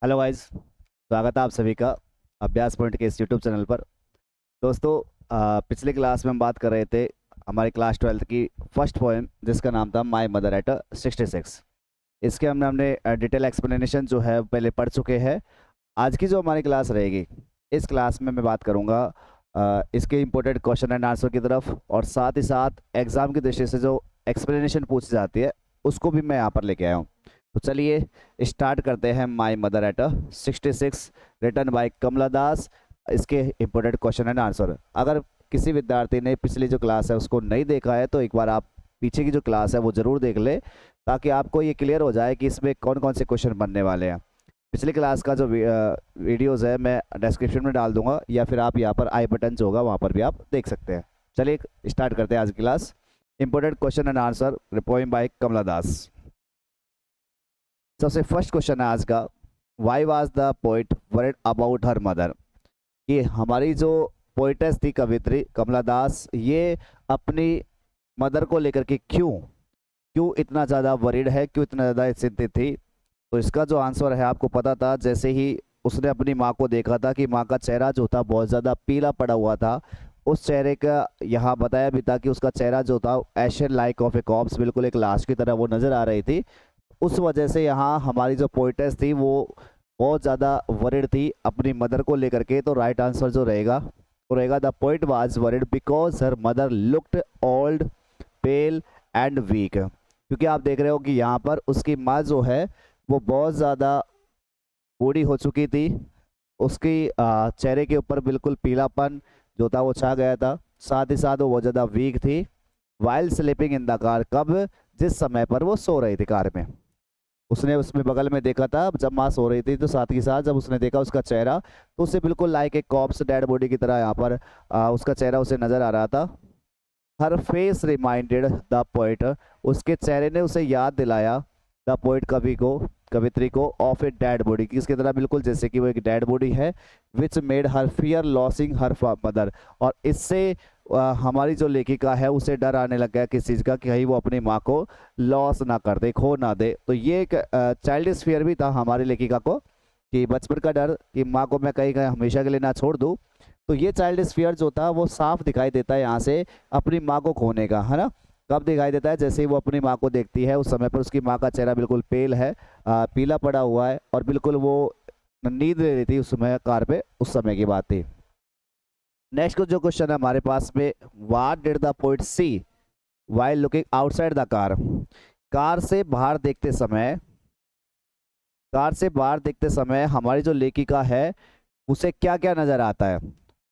Hello guys, स्वागत है आप सभी का अभ्यास पॉइंट के इस यूट्यूब चैनल पर। दोस्तों, पिछले क्लास में हम बात कर रहे थे हमारी क्लास 12th की फर्स्ट पोएम जिसका नाम था माय मदर एट 66। इसके हमने डिटेल एक्सप्लेनेशन जो है पहले पढ़ चुके हैं। आज की जो हमारी क्लास रहेगी, इस क्लास में मैं बात करूंगा इसके इम्पोर्टेंट क्वेश्चन एंड आंसर की तरफ, और साथ ही साथ एग्जाम की दृष्टि से जो एक्सप्लेनेशन पूछी जाती है उसको भी मैं यहाँ पर लेके आया हूँ। तो चलिए स्टार्ट करते हैं। My mother at 66 written by Kamala Das. इसके इम्पोर्टेंट क्वेश्चन एंड आंसर, अगर किसी विद्यार्थी ने पिछली जो क्लास है उसको नहीं देखा है तो एक बार आप पीछे की जो क्लास है वो ज़रूर देख ले, ताकि आपको ये क्लियर हो जाए कि इसमें कौन कौन से क्वेश्चन बनने वाले हैं। पिछली क्लास का जो वीडियोस है मैं डिस्क्रिप्शन में डाल दूंगा, या फिर आप यहाँ पर आई बटन जो होगा वहाँ पर भी आप देख सकते हैं। चलिए स्टार्ट करते हैं आज की class. Important question and answer poem by Kamala Das. सबसे फर्स्ट क्वेश्चन है आज का, why was the poet worried about her mother. कि हमारी जो पोइटेस थी, कवित्री कमला दास, ये अपनी मदर को लेकर के क्यों क्यों इतना ज़्यादा वरिड है, क्यों इतना ज़्यादा चिंतित थी। तो इसका जो आंसर है आपको पता था, जैसे ही उसने अपनी माँ को देखा था कि माँ का चेहरा जो था बहुत ज़्यादा पीला पड़ा हुआ था। उस चेहरे का यहाँ बताया भी था कि उसका चेहरा जो था ashen like of a corpse, बिल्कुल एक लाश की तरह वो नज़र आ रही थी। उस वजह से यहाँ हमारी जो पोइटेस थी वो बहुत ज़्यादा वरिड थी अपनी मदर को लेकर के। तो राइट आंसर जो रहेगा वो रहेगा the poet was worried because her mother looked old, pale and weak. क्योंकि आप देख रहे हो कि यहाँ पर उसकी माँ जो है वो बहुत ज़्यादा बूढ़ी हो चुकी थी। उसकी चेहरे के ऊपर बिल्कुल पीलापन जो था वो छा गया था। साथ ही साथ वो बहुत ज़्यादा वीक थी। While sleeping in the car, कब? जिस समय पर वो सो रही थी कार में। उसने उसमें बगल में देखा था जब माँ सो रही थी, तो साथ ही साथ जब उसने देखा उसका चेहरा, तो उसे बिल्कुल लाइक एक कॉप्स, डेड बॉडी की तरह यहाँ पर उसका चेहरा उसे नजर आ रहा था। हर फेस रिमाइंडेड द पोइट, उसके चेहरे ने उसे याद दिलाया द पोइट, कवि को, कवित्री को, ऑफ ए डेड बॉडी, की इसकी तरह बिल्कुल जैसे कि वो एक डेड बॉडी है। Which made her fear losing her mother, और इससे हमारी जो लेखिका है उसे डर आने लग गया किस चीज़ का, कि कहीं वो अपनी माँ को लॉस ना कर दे, खो ना दे। तो ये एक चाइल्डिश फियर भी था हमारी लेखिका को, कि बचपन का डर कि माँ को मैं कहीं कहीं हमेशा के लिए ना छोड़ दूँ। तो ये चाइल्डिश फियर जो था वो साफ दिखाई देता है यहाँ से अपनी माँ को खोने का, है ना। कब दिखाई देता है? जैसे ही वो अपनी माँ को देखती है, उस समय पर उसकी माँ का चेहरा बिल्कुल पेल है, पीला पड़ा हुआ है, और बिल्कुल वो नींद ले रही थी उस समय कार पे, उस समय की बात थी। नेक्स्ट जो क्वेश्चन है हमारे पास में, what did the poet see while looking outside the car. Car से बाहर देखते समय, कार से बाहर देखते समय हमारी जो लेखिका है उसे क्या क्या नजर आता है।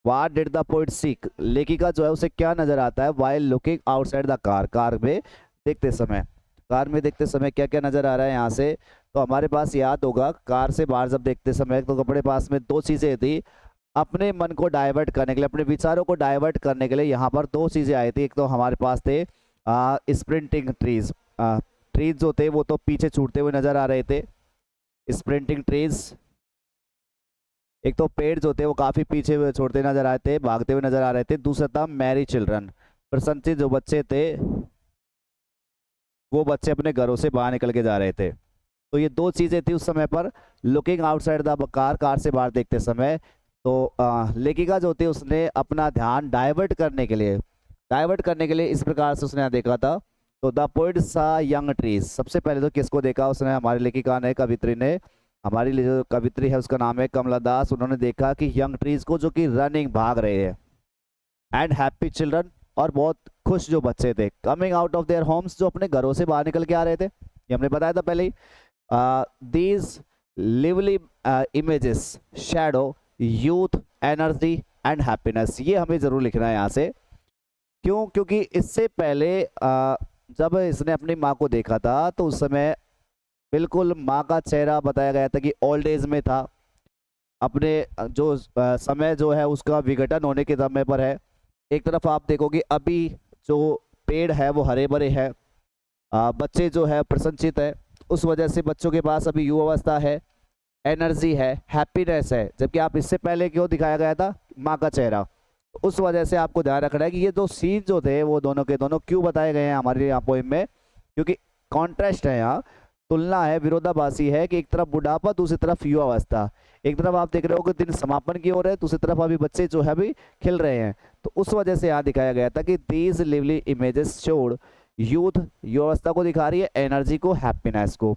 व्हाट डिड द पोइट सी, लेखिका जो है उसे क्या नजर आता है while looking outside the car, car में देखते समय। कार में देखते समय क्या क्या नजर आ रहा है यहाँ से? तो हमारे पास याद होगा, कार से बाहर जब देखते समय तो अपने पास में दो चीजें थी अपने मन को डाइवर्ट करने के लिए, अपने विचारों को डाइवर्ट करने के लिए। यहाँ पर दो चीजें आई थी। एक तो हमारे पास थे स्प्रिंटिंग ट्रीज, ट्रीज जो थे वो तो पीछे छूटते हुए नजर आ रहे थे, स्प्रिंटिंग ट्रीज। एक तो पेड़ जो थे वो काफी पीछे हुए छोड़ते नजर आए थे, भागते हुए नजर आ रहे थे। दूसरा था मैरी चिल्ड्रन, प्रसन्नचित जो बच्चे थे वो बच्चे अपने घरों से बाहर निकल के जा रहे थे। तो ये दो चीजें थी उस समय पर, looking outside the car, car से बाहर देखते समय। तो लेखिका जो थी उसने अपना ध्यान डाइवर्ट करने के लिए इस प्रकार से उसने यहाँ देखा था। तो द पोइट सा यंग ट्रीज, सबसे पहले तो किसको देखा उसने, हमारी लेखिका ने, कवित्री ने। हमारी जो कवित्री है उसका नाम है कमला दास। उन्होंने देखा कि यंग ट्रीज को जो कि रनिंग, भाग रहे हैं, एंड हैप्पी चिल्ड्रन, और बहुत खुश जो बच्चे थे, coming out of their homes, जो अपने घरों से बाहर निकल के आ रहे थे। ये हमने बताया था पहले ही। These lively images shadow youth, energy and happiness, ये हमें जरूर लिखना है यहाँ से। क्यों? क्योंकि इससे पहले जब इसने अपनी माँ को देखा था तो उस समय बिल्कुल माँ का चेहरा बताया गया था कि ओल्ड एज में था, अपने जो समय जो है उसका विघटन होने के समय पर है। एक तरफ आप देखोगे अभी जो पेड़ है वो हरे भरे है, बच्चे जो है प्रसन्नचित है, उस वजह से बच्चों के पास अभी युवावस्था है, एनर्जी है, हैप्पीनेस है। जबकि आप इससे पहले क्यों दिखाया गया था माँ का चेहरा, उस वजह से आपको ध्यान रखना है कि ये दो सीन जो थे वो दोनों के दोनों क्यों बताए गए हैं हमारे यहाँ पोइम में, क्योंकि कॉन्ट्रास्ट है यहाँ। तुलना है, विरोधाभासी है कि एक तरफ बुढ़ापा, दूसरी तरफ युवावस्था। एक तरफ आप देख रहे हो कि दिन समापन की ओर है, दूसरी तरफ अभी बच्चे जो है अभी खेल रहे हैं। तो उस वजह से यहाँ दिखाया गया था कि these lively images showed youth, युवावस्था को दिखा रही है, एनर्जी को, हैप्पीनेस को,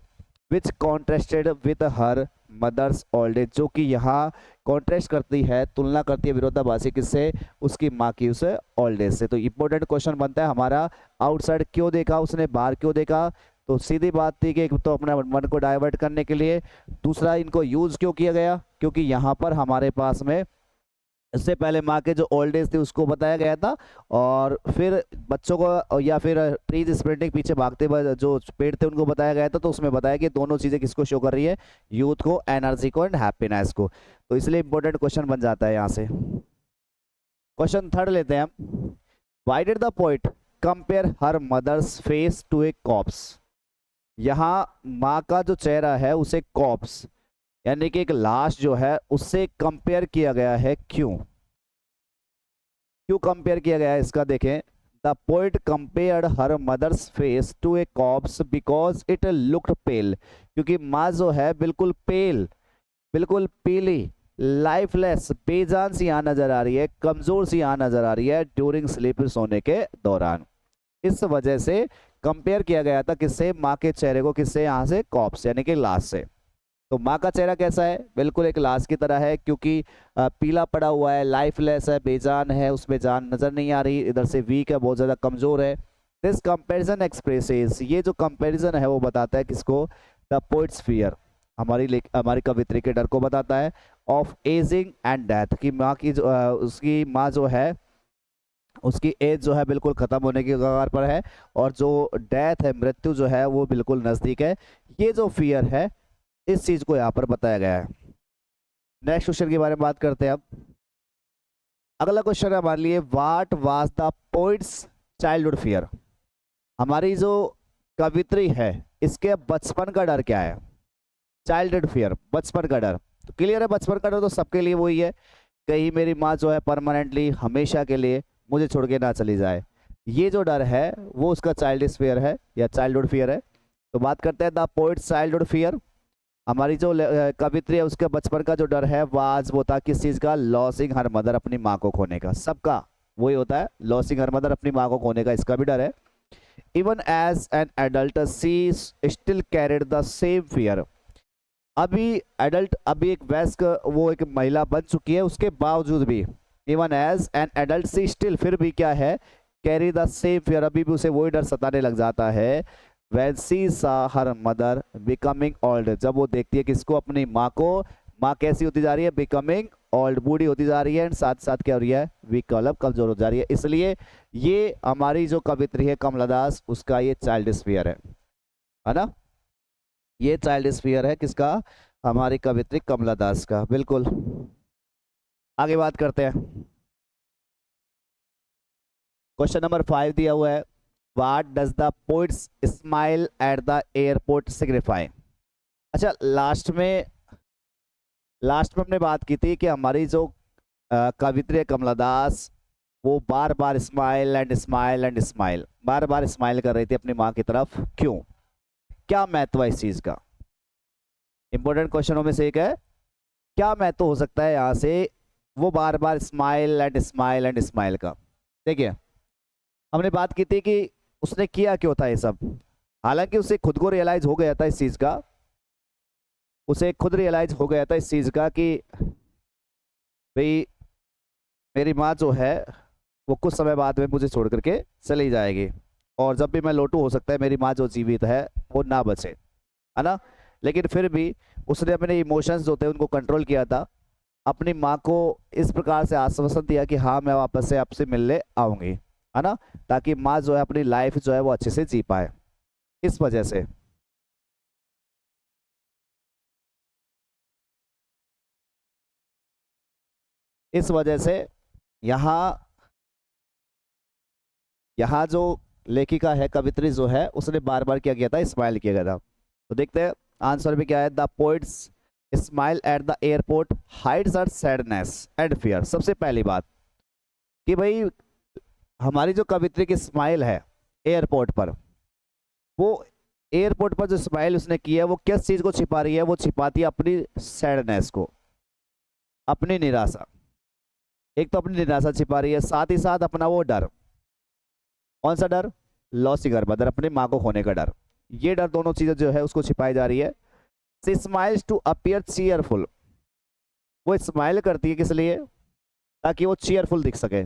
which contrasted with her mother's old age, जो कि यहाँ कॉन्ट्रास्ट करती है, तुलना करती है विरोधाभासी किससे, उसकी माँ की उस ओल्ड एज से। तो इंपॉर्टेंट क्वेश्चन बनता है हमारा, आउटसाइड क्यों देखा उसने, बाहर क्यों देखा। तो सीधी बात थी कि एक तो अपने मन को डाइवर्ट करने के लिए, दूसरा इनको यूज क्यों किया गया, क्योंकि यहाँ पर हमारे पास में इससे पहले माँ के जो ओल्ड एज थी उसको बताया गया था, और फिर बच्चों को या फिर ट्रीज स्प्रिंटिंग पीछे भागते हुए जो पेड़ थे उनको बताया गया था। तो उसमें बताया कि दोनों चीजें किसको शो कर रही है, यूथ को, एनर्जी को एंड हैप्पीनेस को। तो इसलिए इंपॉर्टेंट क्वेश्चन बन जाता है यहाँ से। क्वेश्चन थर्ड लेते हैं हम, why did the poet compare her mother's face to a corpse. यहाँ माँ का जो चेहरा है उसे कॉप्स यानी कि एक लाश जो है उससे कंपेयर किया गया है। क्यों क्यों कंपेयर किया गया है इसका देखें। The poet compared her mother's face to a corpse because it looked pale, क्योंकि माँ जो है बिल्कुल पेल, बिल्कुल पीली, लाइफलेस, बेजान सी यहाँ नजर आ रही है, कमजोर सी यहाँ नजर आ रही है ड्यूरिंग स्लीप, सोने के दौरान। इस वजह से कंपेयर किया गया था किससे, माँ के चेहरे को, किससे, यहाँ से कॉप्स यानी कि लाश से। तो माँ का चेहरा कैसा है, बिल्कुल एक लाश की तरह है, क्योंकि पीला पड़ा हुआ है, लाइफलेस है, बेजान है, उसमें जान नजर नहीं आ रही, इधर से वीक है, बहुत ज्यादा कमजोर है। दिस कंपैरिजन एक्सप्रेसेस, ये जो कंपैरिजन है वो बताता है किसको, द पोइट्स फियर, हमारी कवित्री के डर को बताता है, ऑफ एजिंग एंड डेथ, की माँ की उसकी माँ जो है उसकी एज जो है बिल्कुल खत्म होने की कगार पर है, और जो डेथ है, मृत्यु जो है वो बिल्कुल नजदीक है। ये जो फियर है इस चीज को यहाँ पर बताया गया है। नेक्स्ट क्वेश्चन के बारे में बात करते हैं अब। अगला क्वेश्चन है हमारे लिए, what was the poets childhood fear. हमारी जो कवित्री है इसके बचपन का डर क्या है, चाइल्डहुड फियर, बचपन का डर। तो क्लियर है, बचपन का डर तो सबके लिए वही है, कहीं मेरी माँ जो है परमानेंटली, हमेशा के लिए मुझे छोड़ के ना चली जाए। ये जो डर है वो उसका चाइल्ड फियर है या चाइल्डहुड फियर है। तो बात करते हैं द पोइट्स चाइल्डहुड फियर। हमारी जो कवित्री है उसके बचपन का जो डर है वो था किस चीज का, लॉसिंग हर मदर, अपनी माँ को खोने का। सबका वही होता है, लॉसिंग हर मदर, अपनी माँ को खोने का, इसका भी डर है। Even as an adult she still carried the same fear. अभी एडल्ट, अभी एक वयस्क, वो एक महिला बन चुकी है, उसके बावजूद भी even as an adult she still, फिर भी क्या है, कैरी द सेम फियर, अभी भी उसे वही डर सताने लग जाता है। when she saw her mother becoming old, जब वो देखती है किसको, अपनी माँ को, माँ कैसी होती जा रही है, बिकमिंग ओल्ड, बूढ़ी होती जा रही है, एंड साथ साथ क्या हो रही है, वीक, कमजोर हो जा रही है। इसलिए ये हमारी जो कवित्री है कमला दास, उसका ये चाइल्ड फियर है ना, ये चाइल्ड फियर है किसका, हमारी कवित्री कमला दास का। बिल्कुल, आगे बात करते हैं। क्वेश्चन नंबर 5 दिया हुआ है, What does the poet's smile at the airport signify? अच्छा, लास्ट में हमने बात की थी कि हमारी जो कवित्री कमला दास वो बार बार smile and smile and smile, बार बार स्माइल कर रही थी अपनी माँ की तरफ। क्यों, क्या महत्व है इस चीज का, इंपॉर्टेंट क्वेश्चनों में से एक है, क्या महत्व हो सकता है यहाँ से वो बार बार smile and smile and smile का। देखिए, हमने बात की थी कि उसने किया क्यों था ये सब, हालांकि उसे खुद को रियलाइज हो गया था इस चीज का, उसे खुद रियलाइज हो गया था इस चीज का कि भाई मेरी माँ जो है वो कुछ समय बाद में मुझे छोड़ करके चली जाएगी, और जब भी मैं लौटूं हो सकता है मेरी माँ जो जीवित है वो ना बचे, है ना। लेकिन फिर भी उसने अपने इमोशंस जो थे उनको कंट्रोल किया था, अपनी माँ को इस प्रकार से आश्वासन दिया कि हाँ मैं वापस से आपसे मिलने आऊंगी, है ना, ताकि माँ जो है अपनी लाइफ जो है वो अच्छे से जी पाए। इस वजह से यहाँ यहाँ जो लेखिका है, कवित्री जो है, उसने बार बार क्या किया था, स्माइल किया गया था। तो देखते हैं आंसर भी क्या है, the poet's smile at the airport hides her sadness and fear. सबसे पहली बात कि भाई हमारी जो कवित्री की स्माइल है एयरपोर्ट पर, वो एयरपोर्ट पर जो स्माइल उसने की है वो किस चीज को छिपा रही है? वो छिपाती है अपनी सैडनेस को, अपनी निराशा। एक तो अपनी निराशा छिपा रही है, साथ ही साथ अपना वो डर। कौन सा डर? लॉसिंग हर मदर, अपनी माँ को खोने का डर। ये डर दोनों चीजें जो है उसको छिपाई जा रही है। She smiles to appear cheerful. वो स्माइल करती है किस लिए? ताकि वो चीयरफुल दिख सके,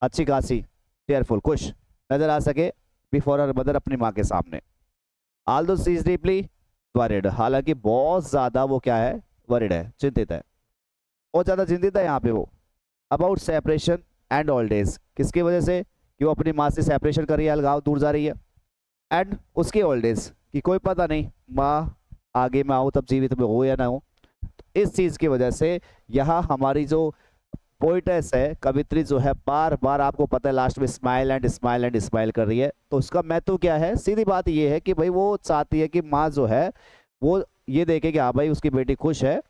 अच्छी खासी चीयरफुल, खुश नजर आ सके बिफोर हर मदर, अपनी माँ के सामने। Although she is deeply worried, हालांकि बहुत ज्यादा वो क्या है? वरिड है, चिंतित है, बहुत ज्यादा चिंतित है यहाँ पे वो। About separation and old as, किसकी वजह से? कि वो अपनी माँ से सेपरेशन कर रही है, अलगाव, दूर जा रही है। एंड उसके ओल्ड एज कि कोई पता नहीं माँ आगे मैं आऊँ तब जीवित में हो या ना हो। तो इस चीज की वजह से यहाँ हमारी जो पोइटेस है, कवित्री जो है, बार बार आपको पता है लास्ट में smile and smile and smile कर रही है। तो उसका महत्व क्या है? सीधी बात ये है कि भाई वो चाहती है कि माँ जो है वो ये देखे कि हाँ भाई उसकी बेटी खुश है,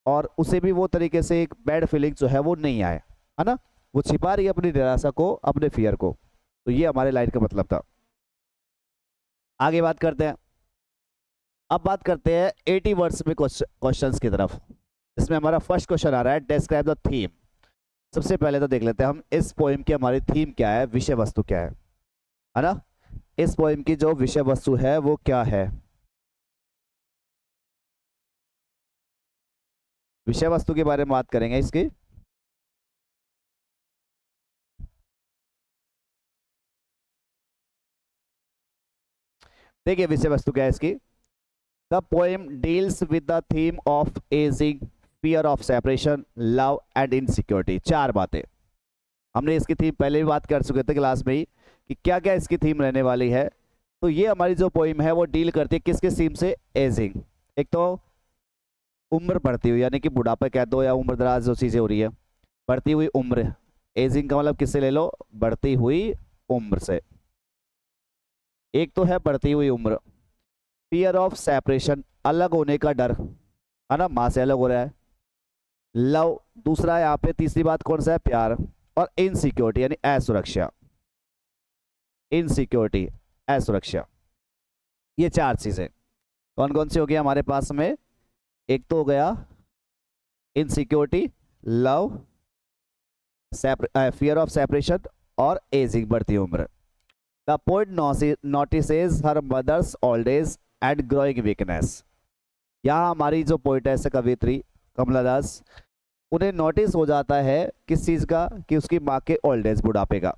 और उसे भी वो तरीके से एक बैड फीलिंग जो है वो नहीं आए, है ना। वो छिपा रही है अपनी निराशा को, अपने फियर को। तो ये हमारे लाइन का मतलब था। आगे बात करते हैं। अब बात करते हैं 80 वर्ड्स में क्वेश्चंस की तरफ। इसमें हमारा फर्स्ट क्वेश्चन आ रहा है, डिस्क्राइब द थीम। सबसे पहले तो देख लेते हैं हम इस पोएम की हमारी थीम क्या है, विषय वस्तु क्या है ना। इस पोएम की जो विषय वस्तु है वो क्या है? विषय वस्तु के बारे में बात करेंगे इसकी। देखिए विषय वस्तु क्या है इसकी। The poem deals with the theme of ageing, fear of separation, love and insecurity. चार बातें हमने इसकी थीम पहले भी बात कर चुके थे क्लास में ही कि क्या क्या इसकी थीम रहने वाली है। तो ये हमारी जो पोएम है वो डील करती है किस किस थीम से? एजिंग, एक तो उम्र बढ़ती हुई, यानी कि बुढ़ापा कह दो या उम्र दराज जो चीजें हो रही है, बढ़ती हुई उम्र। एजिंग का मतलब किससे ले लो? बढ़ती हुई उम्र से। एक तो है बढ़ती हुई उम्र। फियर ऑफ सेपरेशन, अलग होने का डर, है ना, माँ से अलग हो रहा है। लव, दूसरा यहाँ पे तीसरी बात कौन सा है? प्यार। और इनसिक्योरिटी यानी असुरक्षा, इनसिक्योरिटी, असुरक्षा। ये चार चीजें कौन कौन सी हो गई हमारे पास में? एक तो हो गया insecurity, love, fear of separation और एजिंग, बढ़ती उम्र। The poet notices her mother's old age and growing weakness. यहाँ हमारी जो पोइटेस है, कवित्री कमला दास, उन्हें नोटिस हो जाता है किस चीज़ का? कि उसकी माँ के ओल्ड एज, बुढ़ापे का,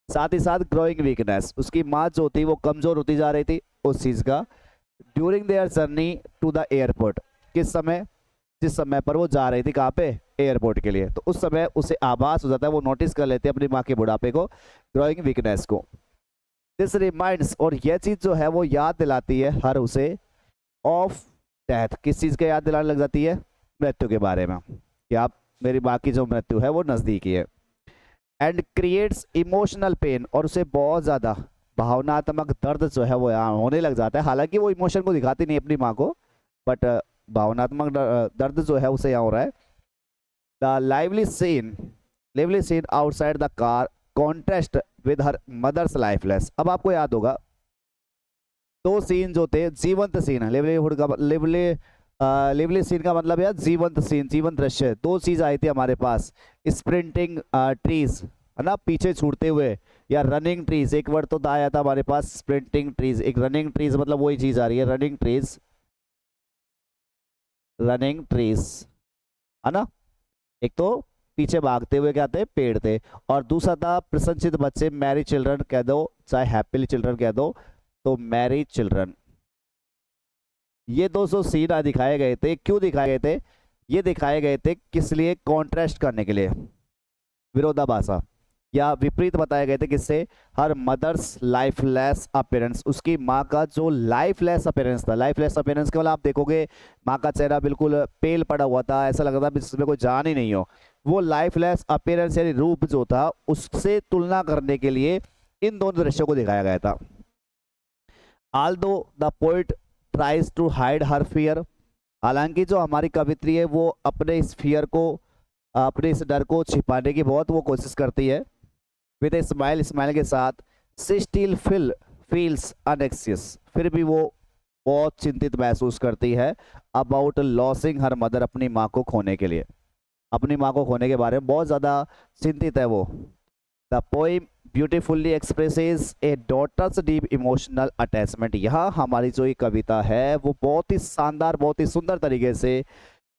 साथ ही साथ ग्रोइंग वीकनेस, उसकी माँ जो थी वो कमज़ोर होती जा रही थी, उस चीज़ का। During their journey to the airport, किस समय? जिस समय पर वो जा रही थी, कहाँ पे? एयरपोर्ट के लिए। तो उस समय उसे आभास हो जाता है, वो नोटिस कर लेते हैं अपनी माँ के बुढ़ापे को, ग्रोइंग वीकनेस को। दिस रिमाइंड्स, और यह चीज़ जो है वो याद दिलाती है हर उसे, ऑफ डेथ, किस चीज़ का याद दिलाने लग जाती है? मृत्यु के बारे में, कि आप मेरी माँ की जो मृत्यु है वो नज़दीकी है। एंड क्रिएट्स इमोशनल पेन, और उसे बहुत ज़्यादा भावनात्मक दर्द जो है वो यहाँ होने लग जाता है। हालांकि वो इमोशन को दिखाती नहीं अपनी माँ को, बट भावनात्मक दर्द जो है उसे यहाँ हो रहा है। The lively scene outside the car contrast with her mother's lifeless. अब आपको याद होगा दो सीन जो थे, जीवंत सीन, लिवलीहुड का लिवली सीन का मतलब है जीवंत सीन, जीवंत दृश्य। दो चीज आई थी हमारे पास, स्प्रिंटिंग ट्रीज, है ना, पीछे छूटते हुए, या रनिंग ट्रीज। एक वर्ड तो आया था हमारे पास, स्प्रिंटिंग ट्रीज, एक रनिंग ट्रीज, मतलब वही चीज आ रही है, रनिंग ट्रीज, रनिंग ट्रीज, है ना। एक तो पीछे भागते हुए क्या थे? पेड़ थे। और दूसरा था प्रसन्नचित्त बच्चे, मैरी चिल्ड्रन कह दो चाहे हैप्पीली चिल्ड्रन कह दो, तो मैरी चिल्ड्रन। ये 200 सीन दिखाए गए थे, क्यों दिखाए गए थे? ये दिखाए गए थे किस लिए? कॉन्ट्रास्ट करने के लिए, विरोधाभासा या विपरीत बताए गए थे। किससे? हर मदर्स लाइफलेस अपीयरेंस, उसकी माँ का जो लाइफलेस अपीयरेंस था। लाइफलेस अपीयरेंस केवल आप देखोगे माँ का चेहरा बिल्कुल पेल पड़ा हुआ था, ऐसा लग रहा था जिसमें कोई जान ही नहीं हो। वो लाइफलेस अपीयरेंस यानी रूप जो था, उससे तुलना करने के लिए इन दोनों दृश्यों को दिखाया गया था। Although the poet tries to hide her fear, हालांकि जो हमारी कवित्री है वो अपने इस फियर को, अपने इस डर को छिपाने की बहुत वो कोशिश करती है। विद ए स्माइल, स्माइल के साथ। शी स्टिल फील्स अनेक्सियस, फिर भी वो बहुत चिंतित महसूस करती है अबाउट लॉसिंग हर मदर, अपनी माँ को खोने के लिए, अपनी माँ को खोने के बारे में बहुत ज़्यादा चिंतित है वो। The poem beautifully expresses a daughter's deep emotional attachment, यहाँ हमारी जो ये कविता है वो बहुत ही शानदार, बहुत ही सुंदर तरीके से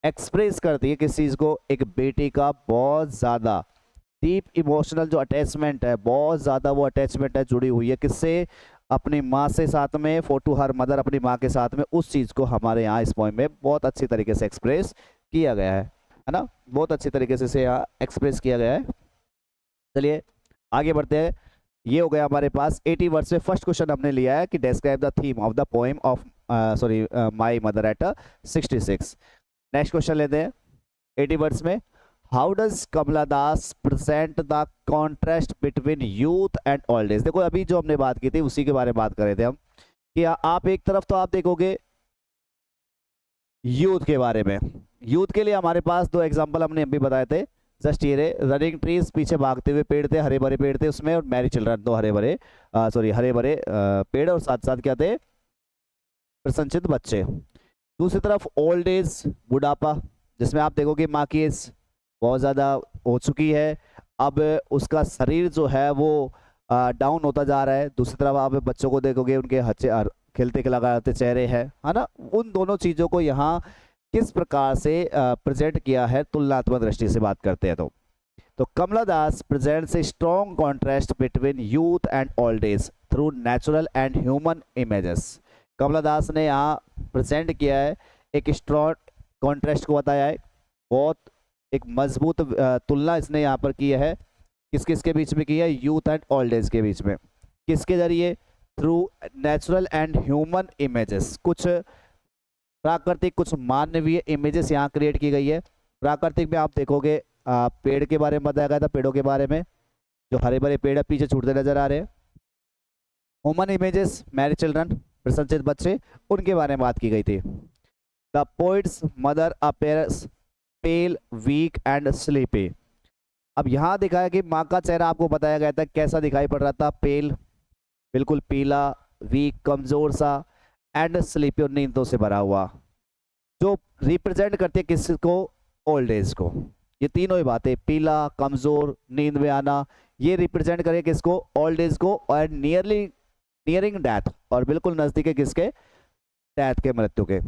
एक्सप्रेस करती है किस चीज़ को, एक बेटी का बहुत ज़्यादा डीप इमोशनल जो अटैचमेंट है, बहुत ज़्यादा वो अटैचमेंट है जुड़ी हुई है किससे, अपनी माँ से, साथ में फोटो हर मदर, अपनी माँ के साथ में, उस चीज़ को हमारे यहाँ इस पोइम में बहुत अच्छी तरीके से एक्सप्रेस किया गया है ना, बहुत अच्छी तरीके से यहाँ एक्सप्रेस किया गया है। चलिए आगे बढ़ते हैं। ये हो गया हमारे पास 80 वर्ड्स में फर्स्ट क्वेश्चन हमने लिया है कि describe the theme of the poem of my mother at 66। Next question लेते हैं 80 वर्ड्स में। How does Kamala Das present the contrast between youth and old age. देखो अभी जो हमने बात की थी उसी के बारे में बात कर रहे थे हम कि आप एक तरफ तो आप देखोगे यूथ के बारे में, यूथ के लिए हमारे पास दो एग्जांपल हमने अभी बताए थे, जस्ट ये रनिंग ट्रीज, पीछे भागते हुए पेड़ थे, हरे भरे पेड़ थे उसमें, और मैरी चिल्ड्रन, दो हरे भरे हरे भरे पेड़, और साथ साथ क्या थे, प्रसन्नचित्त बच्चे। दूसरी तरफ ओल्ड एज, बुढ़ापा, जिसमें आप देखोगे माँ की एज बहुत ज़्यादा हो चुकी है, अब उसका शरीर जो है वो डाउन होता जा रहा है। दूसरी तरफ आप बच्चों को देखोगे उनके खेलते खिलाते चेहरे हैं, है ना। उन दोनों चीज़ों को यहाँ किस प्रकार से प्रेजेंट किया है तुलनात्मक दृष्टि से बात करते हैं तो Kamala Das presents a strong contrast between youth and old age through natural and human images. Kamala Das ने यहाँ प्रेजेंट किया है, एक स्ट्रॉन्ग कॉन्ट्रास्ट को बताया है, बहुत एक मजबूत तुलना इसने यहाँ पर की है, किस किस के बीच में की है, यूथ एंड ओल्ड एज के बीच में, किसके जरिए, through natural and human images, कुछ प्राकृतिक कुछ मानवीय इमेजेस यहाँ क्रिएट की गई है। प्राकृतिक में आप देखोगे पेड़ के बारे में बताया गया था, पेड़ों के बारे में, जो हरे भरे पेड़ पीछे छूटते नजर आ रहे हैं। ह्यूमन इमेजेस, मैरिड चिल्ड्रन, प्रसन्नचित्त बच्चे, उनके बारे में बात की गई थी। The poet's mother appears pale weak and sleepy. अब यहाँ दिखाया कि माँ का चेहरा आपको बताया गया था कैसा दिखाई पड़ रहा था, पेल, बिल्कुल पीला, वीक कमजोर सा, एंड स्लीपी और नींदों से भरा हुआ, जो रिप्रेजेंट करती है किसको, ओल्ड एज को। ये तीनों ही बातें, पीला, कमजोर, नींद में आना, ये रिप्रेजेंट करे किसको, ओल्ड एज को, और नियरिंग डेथ, और बिल्कुल नजदीक है किसके, डेथ के, मृत्यु के।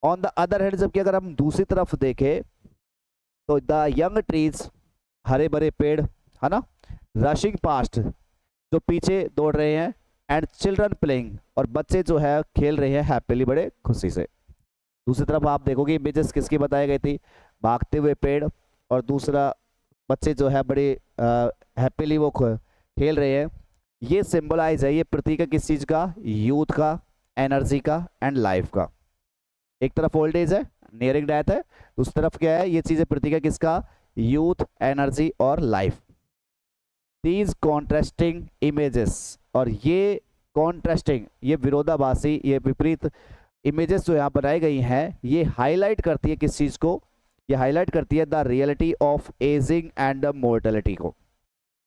ऑन द अदर हैंड जबकि अगर हम दूसरी तरफ देखें तो द यंग ट्रीज, हरे भरे पेड़, है ना, रशिंग पास्ट, जो पीछे दौड़ रहे हैं, एंड चिल्ड्रन प्लेइंग, और बच्चे जो है खेल रहे हैं हैप्पीली, बड़े खुशी से। दूसरी तरफ आप देखोगे इमेजेस किसकी बताई गई थी, भागते हुए पेड़, और दूसरा बच्चे जो है बड़े हैप्पीली वो खेल रहे हैं। ये सिंबलाइज है, ये प्रतीक है किस चीज का, यूथ का, एनर्जी का, एंड लाइफ का। एक तरफ ओल्ड एज है, नियरिंग डेथ है, दूसरी तरफ क्या है, ये चीजें प्रतीक है किसका, यूथ, एनर्जी और लाइफ। दीज कॉन्ट्रास्टिंग इमेजेस, और ये कॉन्ट्रास्टिंग, ये विरोधाभासी, ये विपरीत इमेजेस जो यहाँ बनाई गई हैं, ये हाईलाइट करती है किस चीज को, ये हाईलाइट करती है the reality of ageing and the mortality को।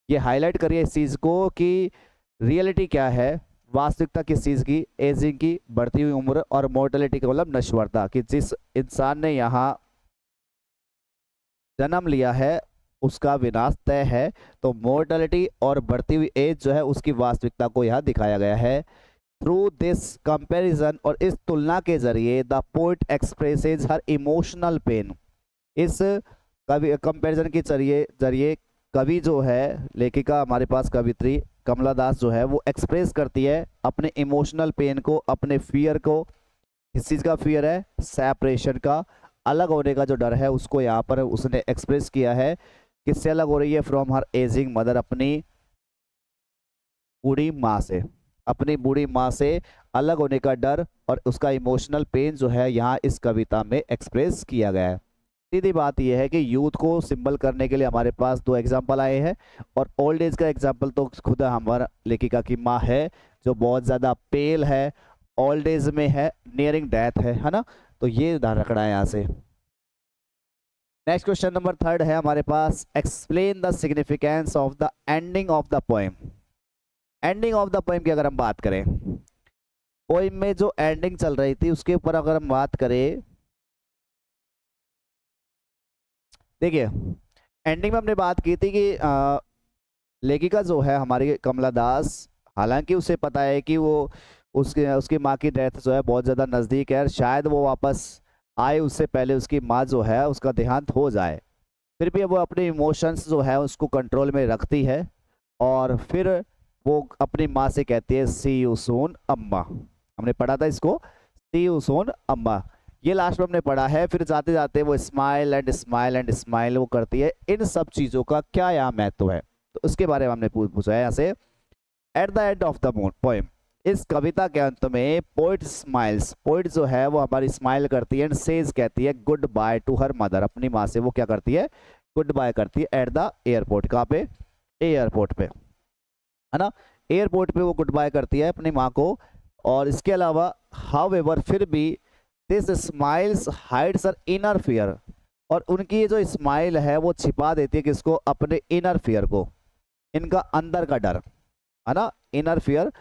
ये हाईलाइट करिए इस चीज को कि रियलिटी क्या है, वास्तविकता किस चीज की, एजिंग की, बढ़ती हुई उम्र, और मोर्टेलिटी का मतलब नश्वरता, कि जिस इंसान ने यहाँ जन्म लिया है उसका विनाश तय है। तो मोर्टेलिटी और बढ़ती हुई एज जो है उसकी वास्तविकता को यहाँ दिखाया गया है। थ्रू दिस कंपैरिजन, और इस तुलना के जरिए the poet expresses her emotional pain. इस कवि कंपैरिजन के जरिए कवि जो है, लेखिका हमारे पास कवित्री कमला दास जो है वो एक्सप्रेस करती है अपने इमोशनल पेन को, अपने फियर को। किस चीज़ का फियर है, सेपरेशन का, अलग होने का जो डर है उसको यहाँ पर उसने एक्सप्रेस किया है। किससे अलग हो रही है, फ्रॉम हर एजिंग मदर, अपनी बूढ़ी माँ से, अपनी बूढ़ी माँ से अलग होने का डर और उसका इमोशनल पेन जो है यहाँ इस कविता में एक्सप्रेस किया गया है। सीधी बात यह है कि यूथ को सिंबल करने के लिए हमारे पास दो एग्जाम्पल आए हैं, और ओल्ड एज का एग्जाम्पल तो खुद हमारा लेखिका की माँ है जो बहुत ज़्यादा पेल है, ओल्ड एज में है, नियरिंग डेथ है ना। तो ये ध्यान रखना है यहाँ से। नेक्स्ट क्वेश्चन नंबर 3 है हमारे पास, explain the significance of the ending of the poem. Ending of the poem की अगर हम बात करें, पोइम में जो एंडिंग चल रही थी उसके ऊपर अगर हम बात करें, देखिए एंडिंग में हमने बात की थी कि लेखिका जो है हमारी कमला दास, हालांकि उसे पता है कि वो उसकी माँ की डेथ जो है बहुत ज़्यादा नज़दीक है, शायद वो वापस आए उससे पहले उसकी माँ जो है उसका देहांत हो जाए, फिर भी वो अपने इमोशंस जो है उसको कंट्रोल में रखती है और फिर वो अपनी माँ से कहती है सी यू सून अम्मा। हमने पढ़ा था इसको, सी यू सून अम्मा, ये लास्ट में हमने पढ़ा है। फिर जाते जाते वो smile and smile and smile वो करती है। इन सब चीज़ों का क्या यहाँ महत्व है, तो उसके बारे में हमने पूछा है यहाँ से। At the end of the poem, इस कविता के अंत में पोइट स्माइल्स, पोइट जो है वो हमारी स्माइल करती है एंड सेज कहती है goodbye to her mother, अपनी माँ से वो क्या करती है, गुड बाय करती है एट द एयरपोर्ट। कहाँ पे, एयरपोर्ट पे, है ना, एयरपोर्ट पे वो गुड बाय करती है अपनी माँ को। और इसके अलावा हाउएवर, फिर भी this smiles hides her inner fear, और उनकी ये जो स्माइल है वो छिपा देती है किसको, अपने इनर फियर को, इनका अंदर का डर, है ना, इनर फियर,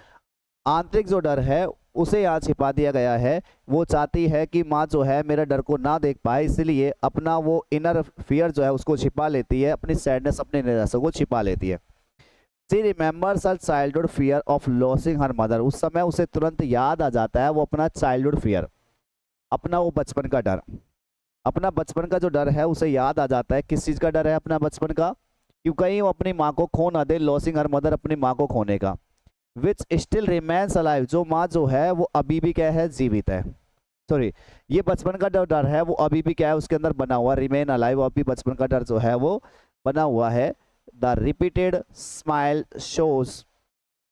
आंतरिक जो डर है उसे यहाँ छिपा दिया गया है। वो चाहती है कि माँ जो है मेरा डर को ना देख पाए, इसलिए अपना वो इनर फियर जो है उसको छिपा लेती है, अपनी सैडनेस, अपनी निराशा को छिपा लेती है। She remembers her childhood fear of losing her mother, उस समय उसे तुरंत याद आ जाता है वो अपना चाइल्डहुड फियर, अपना वो बचपन का डर, अपना बचपन का जो डर है उसे याद आ जाता है। किस चीज़ का डर है, अपना बचपन का, क्यों कहीं वो अपनी माँ को खो ना दे, लॉसिंग हर मदर, अपनी माँ को खोने का। विच स्टिल रिमेन्स अलाइव, जो माँ जो है वो अभी भी क्या है, जीवित है। सॉरी, ये बचपन का जो डर है वो अभी भी क्या है उसके अंदर बना हुआ, रिमेन अलाइव, अभी बचपन का डर जो है वो बना हुआ है। The repeated smile shows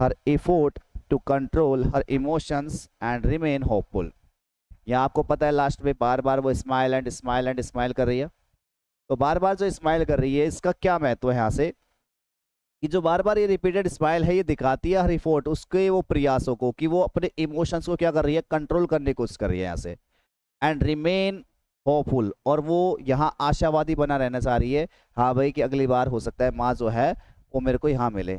her effort to control her emotions and remain hopeful. यहाँ आपको पता है लास्ट में बार बार वो smile and smile and smile कर रही है, तो बार बार जो स्माइल कर रही है इसका क्या महत्व है यहाँ से, कि जो बार बार ये रिपीटेड स्माइल है ये दिखाती है हर एफर्ट, उसके वो प्रयासों को, कि वो अपने इमोशंस को क्या कर रही है, कंट्रोल करने की कोशिश कर रही है यहाँ से। एंड रिमेन होपफुल, और वो यहाँ आशावादी बना रहना चाह रही है, हाँ भाई कि अगली बार हो सकता है माँ जो है वो मेरे को यहाँ मिले।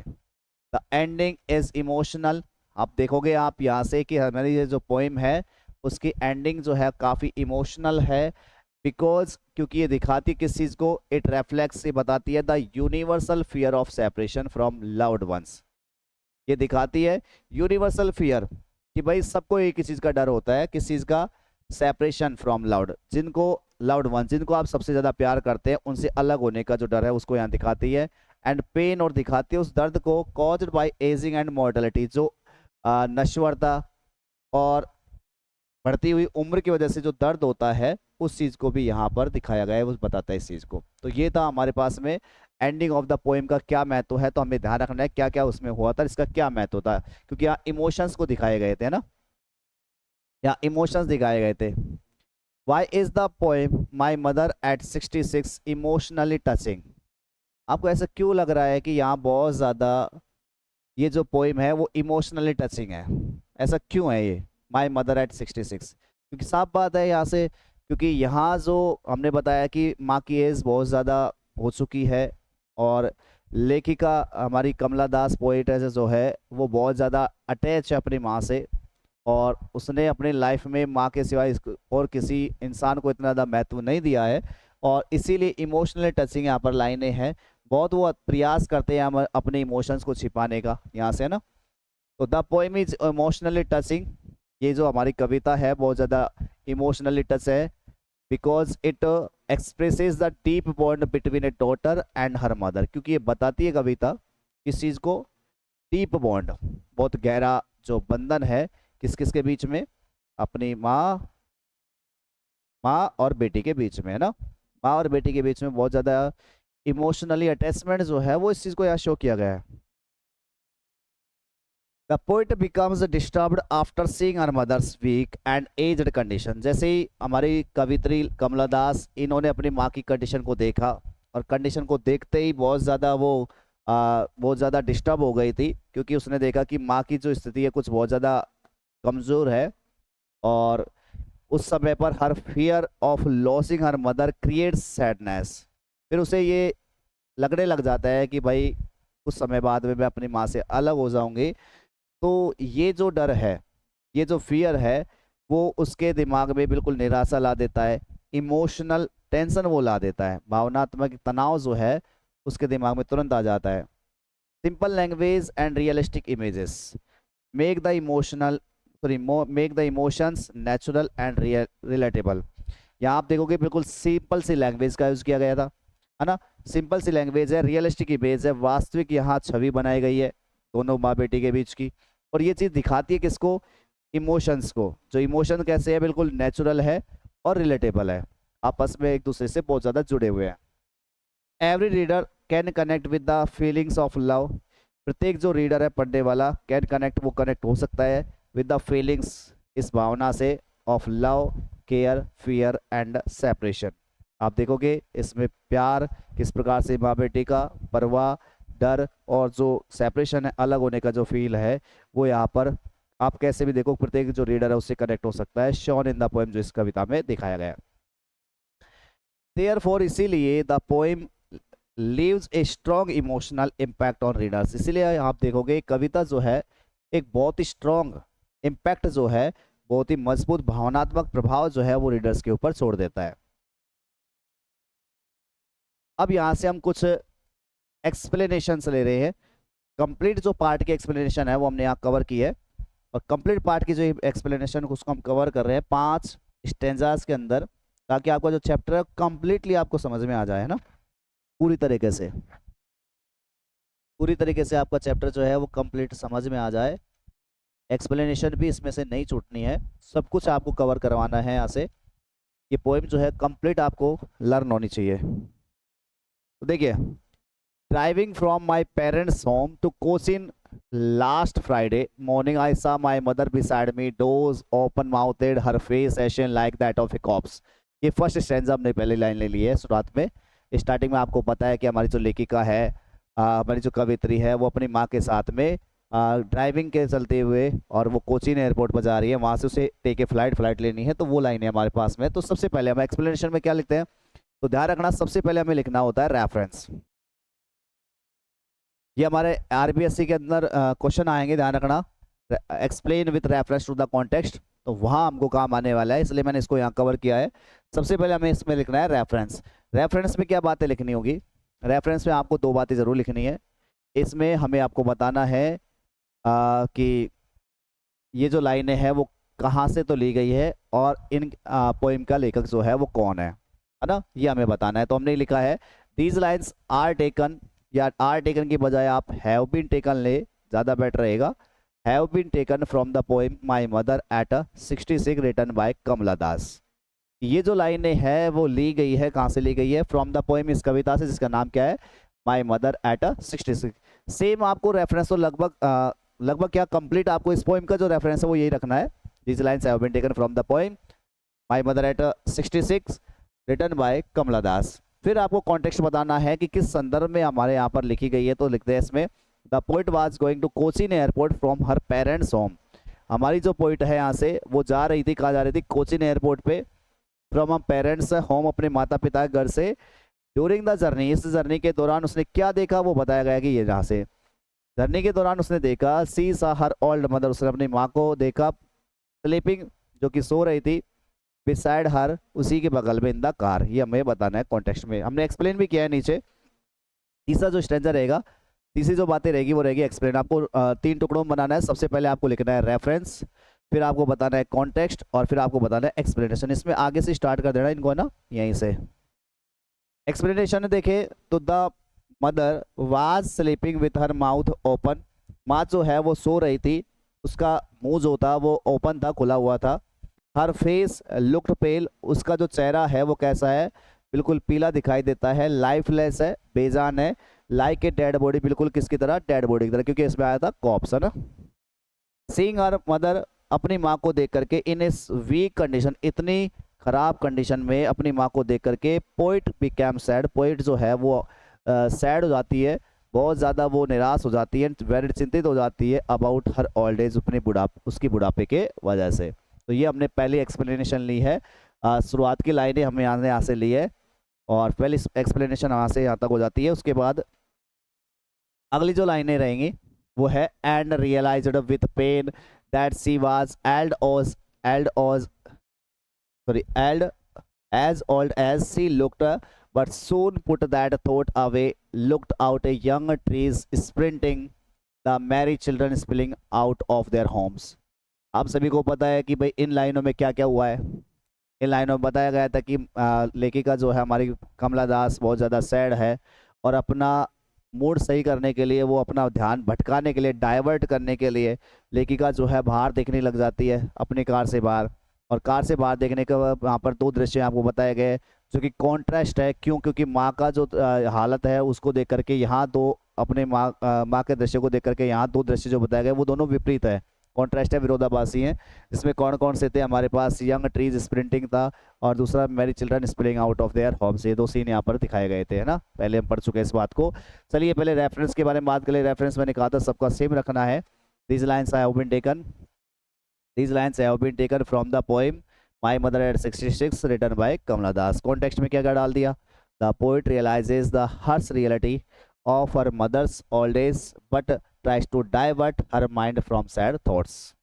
द एंडिंग इज इमोशनल, आप देखोगे आप यहाँ से कि हमारी ये जो पोइम है उसकी एंडिंग जो है काफ़ी इमोशनल है, बिकॉज क्योंकि ये दिखाती किस चीज़ को, इट रेफ्लेक्ट्स, ये बताती है the universal fear of separation from loved ones. ये दिखाती है यूनिवर्सल फियर कि भाई सबको एक ही चीज़ का डर होता है, किस चीज़ का, सेपरेशन फ्रॉम लव्ड, जिनको लव्ड वंस, जिनको आप सबसे ज़्यादा प्यार करते हैं उनसे अलग होने का जो डर है उसको यहाँ दिखाती है। एंड पेन, और दिखाती है उस दर्द को, caused by ageing and mortality, जो नश्वरता और बढ़ती हुई उम्र की वजह से जो दर्द होता है उस चीज़ को भी यहाँ पर दिखाया गया है, वो बताता है इस चीज़ को। तो ये था हमारे पास में एंडिंग ऑफ द पोएम का क्या महत्व है, तो हमें ध्यान रखना है क्या क्या उसमें हुआ था, इसका क्या महत्व था, क्योंकि यहाँ इमोशंस को दिखाए गए थे ना, यहाँ इमोशंस दिखाए गए थे। Why is the poem my mother at 66 emotionally touching, आपको ऐसा क्यों लग रहा है कि यहाँ बहुत ज़्यादा ये जो पोएम है वो इमोशनली टचिंग है, ऐसा क्यों है ये, माई मदर एट 66, क्योंकि साफ बात है यहाँ से, क्योंकि यहाँ जो हमने बताया कि माँ की एज बहुत ज़्यादा हो चुकी है, और लेखिका हमारी कमला दास पोइट जो है वो बहुत ज़्यादा अटैच है अपनी माँ से, और उसने अपनी लाइफ में माँ के सिवाय और किसी इंसान को इतना ज़्यादा महत्व नहीं दिया है, और इसीलिए इमोशनली टचिंग यहाँ पर लाइनें हैं, बहुत वो प्रयास करते हैं हम अपने इमोशंस को छिपाने का यहाँ से ना। तो the poem is emotionally touching, ये जो हमारी कविता है बहुत ज़्यादा इमोशनली टच है, because it expresses the deep bond between A daughter and her mother, क्योंकि ये बताती है कविता किस चीज़ को, डीप बॉन्ड, बहुत गहरा जो बंधन है किस किस के बीच में, अपनी माँ और बेटी के बीच में, है ना, माँ और बेटी के बीच में बहुत ज़्यादा इमोशनली अटैचमेंट जो है वो इस चीज़ को यहाँ शो किया गया है। The poet becomes disturbed after seeing her mother's weak and aged condition, जैसे ही हमारी कवित्री कमला दास इन्होंने अपनी माँ की कंडीशन को देखा, और कंडीशन को देखते ही बहुत ज़्यादा वो बहुत ज़्यादा डिस्टर्ब हो गई थी, क्योंकि उसने देखा कि माँ की जो स्थिति है कुछ बहुत ज़्यादा कमज़ोर है, और उस समय पर her fear of losing her mother creates sadness, फिर उसे ये लगने लग जाता है कि भाई कुछ समय बाद में मैं अपनी माँ से अलग हो जाऊंगी। तो ये जो डर है, ये जो फियर है, वो उसके दिमाग में बिल्कुल निराशा ला देता है, इमोशनल टेंशन वो ला देता है, भावनात्मक तनाव जो है उसके दिमाग में तुरंत आ जाता है। Simple language and realistic images make the emotional sorry make the emotions natural and relatable. यहाँ आप देखोगे बिल्कुल सिंपल सी लैंग्वेज का यूज किया गया था, है ना। सिंपल सी लैंग्वेज है, रियलिस्टिक इमेज है, वास्तविक यहाँ छवि बनाई गई है दोनों माँ बेटी के बीच की। और ये चीज़ दिखाती है किसको, इमोशंस को। जो इमोशन कैसे है, बिल्कुल नेचुरल है और रिलेटेबल है, आपस में एक दूसरे से बहुत ज़्यादा जुड़े हुए हैं। Every reader can connect with the feelings of love. प्रत्येक जो रीडर है, पढ़ने वाला, कैन कनेक्ट, वो कनेक्ट हो सकता है विद द फीलिंग्स, इस भावना से, of love, care, fear and separation. आप देखोगे इसमें प्यार किस प्रकार से माँ बेटी का, परवाह, डर और जो सेपरेशन है, अलग होने का जो फील है, वो यहाँ पर आप कैसे भी देखो प्रत्येक जो रीडर है उससे कनेक्ट हो सकता है, शॉन इन द पोएम, जो इस कविता में दिखाया गया है। देयरफॉर इसीलिए the poem leaves a strong emotional impact on readers. इसीलिए आप देखोगे कविता जो है एक बहुत ही स्ट्रॉन्ग इम्पैक्ट जो है, बहुत ही मजबूत भावनात्मक प्रभाव जो है वो रीडर्स के ऊपर छोड़ देता है। अब यहाँ से हम कुछ एक्सप्लेनेशन ले रहे हैं। कंप्लीट जो पार्ट की एक्सप्लेनेशन है वो हमने यहाँ कवर की है, और कंप्लीट पार्ट की जो एक्सप्लेनेशन उसको हम कवर कर रहे हैं 5 स्टेंजास के अंदर, ताकि आपका जो चैप्टर है कंप्लीटली आपको समझ में आ जाए, है ना, पूरी तरीके से। पूरी तरीके से आपका चैप्टर जो है वो कंप्लीट समझ में आ जाए। एक्सप्लेनेशन भी इसमें से नहीं छूटनी है, सब कुछ आपको कवर करवाना है यहाँ से। ये पोएम जो है कंप्लीट आपको लर्न होनी चाहिए। तो देखिए, driving from my parents home to Cochin last Friday morning I saw my mother beside me, doors open mouthed, her face ashen like that of a corpse। ये फर्स्ट स्टैंजा हमने पहले लाइन ले ली है शुरुआत में। स्टार्टिंग में आपको पता है कि हमारी जो लेखिका है, हमारी जो कवित्री है, वो अपनी माँ के साथ में ड्राइविंग के चलते हुए, और वो कोचीन एयरपोर्ट पर जा रही है, वहाँ से उसे टेक फ्लाइट लेनी है, तो वो लाइन है हमारे पास में। तो सबसे पहले हम एक्सप्लेनेशन में क्या लिखते हैं, तो ध्यान रखना सबसे पहले हमें लिखना होता है रेफरेंस। ये हमारे आरबीएससी के अंदर क्वेश्चन आएंगे, ध्यान रखना, explain with reference to the context, तो वहाँ हमको काम आने वाला है, इसलिए मैंने इसको यहाँ कवर किया है। सबसे पहले हमें इसमें लिखना है रेफरेंस। रेफरेंस में क्या बातें लिखनी होगी, रेफरेंस में आपको 2 बातें ज़रूर लिखनी है। इसमें हमें आपको बताना है कि ये जो लाइनें हैं वो कहाँ से तो ली गई है, और इन पोइम का लेखक जो है वो कौन है ना, ये हमें बताना है। तो हमने लिखा है दीज लाइन्स आर टेकन, या आर टेकन की बजाय आप हैव बीन टेकन ले, ज़्यादा बेटर रहेगा। Have been taken from the poem my mother at 66 written by Kamala Das. ये जो लाइनें है वो ली गई है, कहाँ से ली गई है, फ्रॉम द पोएम, इस कविता से, जिसका नाम क्या है, माई मदर एट 66। सेम आपको रेफरेंस तो लगभग क्या कंप्लीट आपको इस पोएम का जो रेफरेंस है वो यही रखना है। These lines have been taken from the poem my mother at 66 written by Kamala Das. फिर आपको कॉन्टेक्स्ट बताना है कि किस संदर्भ में हमारे यहाँ पर लिखी गई है, तो लिखते हैं इसमें the poet was going to Cochin airport from her parents home. हमारी जो पोइट है यहाँ से वो जा रही थी, कहाँ जा रही थी, कोचीन एयरपोर्ट पे, फ्रॉम हम पेरेंट्स होम, अपने माता पिता के घर से। ड्यूरिंग द जर्नी, इस जर्नी के दौरान उसने क्या देखा वो बताया गया कि ये यहाँ से जर्नी के दौरान उसने देखा, सी सा हर ओल्ड मदर, उसने अपनी माँ को देखा, स्लीपिंग, जो कि सो रही थी, बिसाइड हर, उसी के बगल में, इन द कार। ये हमें बताना है कॉन्टेक्स्ट में, हमने एक्सप्लेन भी किया है नीचे। तीसरा जो स्ट्रेंजा रहेगा, तीसरी जो बातें रहेगी वो रहेगी एक्सप्लेन। आपको 3 टुकड़ों में बनाना है। सबसे पहले आपको लिखना है रेफरेंस, फिर आपको बताना है कॉन्टेक्स्ट, और फिर आपको बताना है एक्सप्लेनेशन। इसमें आगे से स्टार्ट कर देना इनको, ना, यहीं से। एक्सप्लेनेशन देखे तो the mother was sleeping with her mouth open, माँ जो है वो सो रही थी, उसका मुंह जो था वो ओपन था, खुला हुआ था। हर फेस लुक्ड पेल, उसका जो चेहरा है वो कैसा है, बिल्कुल पीला दिखाई देता है। लाइफलेस है, बेजान है। लाइक ए डेड बॉडी, बिल्कुल किसकी तरह, डेड बॉडी की तरह, क्योंकि इसमें आया था कॉप्स, है ना। सीइंग हर मदर, अपनी माँ को देख करके, इन इस वीक कंडीशन, इतनी खराब कंडीशन में अपनी माँ को देख करके, पोइट बिकेम सैड, पोइट जो है वो सैड हो जाती है, बहुत ज़्यादा वो निराश हो जाती है, वेरी चिंतित हो जाती है, अबाउट हर ओल्ड एज, अपने उसकी बुढ़ापे के वजह से। तो ये हमने पहली एक्सप्लेनेशन ली है, शुरुआत की लाइनें हमने यहाँ से ली है, और पहली एक्सप्लेनेशन यहाँ से यहाँ तक हो जाती है। उसके बाद अगली जो लाइनें रहेंगी वो है and realised with pain that she was old as sorry old as old as she looked, but soon put that thought away, looked out a young trees sprinting, the merry children spilling out of their homes. आप सभी को पता है कि भाई इन लाइनों में क्या क्या हुआ है। इन लाइनों में बताया गया था कि लेखिका जो है हमारी कमला दास बहुत ज़्यादा सैड है और अपना मूड सही करने के लिए, वो अपना ध्यान भटकाने के लिए, डाइवर्ट करने के लिए लेखिका जो है बाहर देखने लग जाती है अपनी कार से बाहर। और कार से बाहर देखने के वहाँ पर दो दृश्य आपको बताए गए जो कि कॉन्ट्रास्ट है। क्यों? क्योंकि माँ का जो हालत है उसको देख करके यहाँ दो अपने माँ के दृश्य को देख करके यहाँ दो दृश्य जो बताए गए वो दोनों विपरीत है, कॉन्ट्रास्ट है, विरोधाभासी हैं। इसमें कौन कौन से थे हमारे पास? यंग ट्रीज स्प्रिंटिंग था और दूसरा Mary children spilling out of their homes. ये दो सीन यहाँ पर दिखाए गए थे, है ना। पहले हम पढ़ चुके हैं इस बात को। चलिए पहले रेफरेंस के बारे में बात करें। रेफरेंस मैंने कहा था सबका सेम रखना है। These lines have been taken from the poem my mother at 66 written by Kamala Das. Context में क्या क्या डाल दिया? The poet realises the harsh reality of her mother's old age but tries to divert her mind from sad thoughts.